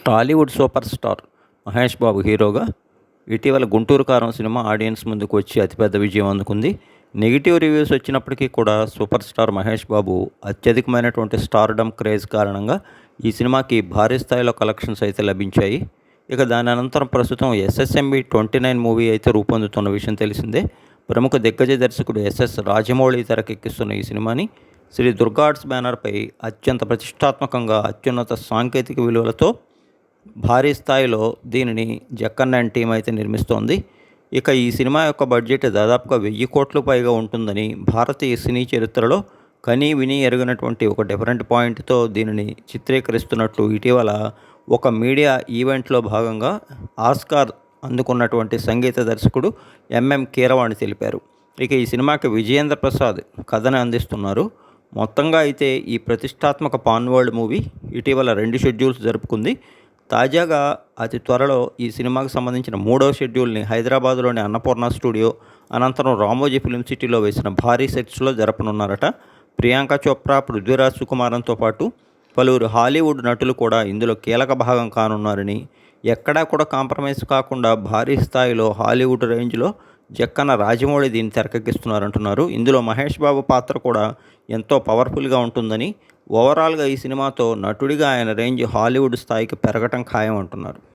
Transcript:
Tollywood super star Mahesh Babu హీరోగా ఇటీవల 'గుంటూరు కారం' సినిమా ఆడియన్స్ ముందుకు వచ్చి అతిపెద్ద విజయం అందుకుంది. నెగిటివ్ రివ్యూస్ వచ్చినప్పటికీ కూడా సూపర్ స్టార్ మహేష్ బాబు అత్యధికమైనటువంటి స్టార్డమ్ క్రేజ్ కారణంగా ఈ సినిమాకి భారీ స్థాయిలో కలెక్షన్స్ అయితే లభించాయి. ఇక దాని అనంతరం ప్రస్తుతం ఎస్ఎస్ఎంబి 29 మూవీ అయితే రూపొందుతున్న విషయం తెలిసిందే. ప్రముఖ దిగ్గజ దర్శకుడు ఎస్ఎస్ రాజమౌళి తెరకెక్కిస్తున్న ఈ సినిమాని శ్రీ దుర్గా ఆర్ట్స్ బ్యానర్పై అత్యంత ప్రతిష్టాత్మకంగా అత్యున్నత సాంకేతిక విలువలతో భారీ స్థాయిలో దీనిని జక్కన్న అండ్ టీం అయితే నిర్మిస్తోంది. ఇక ఈ సినిమా యొక్క బడ్జెట్ దాదాపుగా 1000 కోట్లు పైగా ఉంటుందని, భారతీయ సినీ చరిత్రలో కనీ విని ఎరుగినటువంటి ఒక డిఫరెంట్ పాయింట్తో దీనిని చిత్రీకరిస్తున్నట్లు ఇటీవల ఒక మీడియా ఈవెంట్లో భాగంగా ఆస్కార్ అందుకున్నటువంటి సంగీత దర్శకుడు ఎంఎం కీరవాణి తెలిపారు. ఇక ఈ సినిమాకి విజయేంద్ర ప్రసాద్ కథను అందిస్తున్నారు. మొత్తంగా అయితే ఈ ప్రతిష్టాత్మక పాన్ వరల్డ్ మూవీ ఇటీవల 2 షెడ్యూల్స్ జరుపుకుంది. తాజాగా అతి త్వరలో ఈ సినిమాకు సంబంధించిన 3వ షెడ్యూల్ని హైదరాబాద్లోని అన్నపూర్ణ స్టూడియో, అనంతరం రామోజీ ఫిల్మ్ సిటీలో వేసిన భారీ సెట్స్లో జరపనున్నారట. ప్రియాంక చోప్రా, పృథ్వీరాజ్ సుకుమారన్తో పాటు పలువురు హాలీవుడ్ నటులు కూడా ఇందులో కీలక భాగం కానున్నారని, ఎక్కడా కూడా కాంప్రమైజ్ కాకుండా భారీ స్థాయిలో హాలీవుడ్ రేంజ్లో జక్కన్న రాజమౌళి దీన్ని తెరకెక్కిస్తున్నారంటున్నారు. ఇందులో మహేష్ బాబు పాత్ర కూడా ఎంతో పవర్ఫుల్గా ఉంటుందని, ఓవరాల్గా ఈ సినిమాతో నటుడిగా ఆయన రేంజ్ హాలీవుడ్ స్థాయికి పెరగటం ఖాయం అంటున్నారు.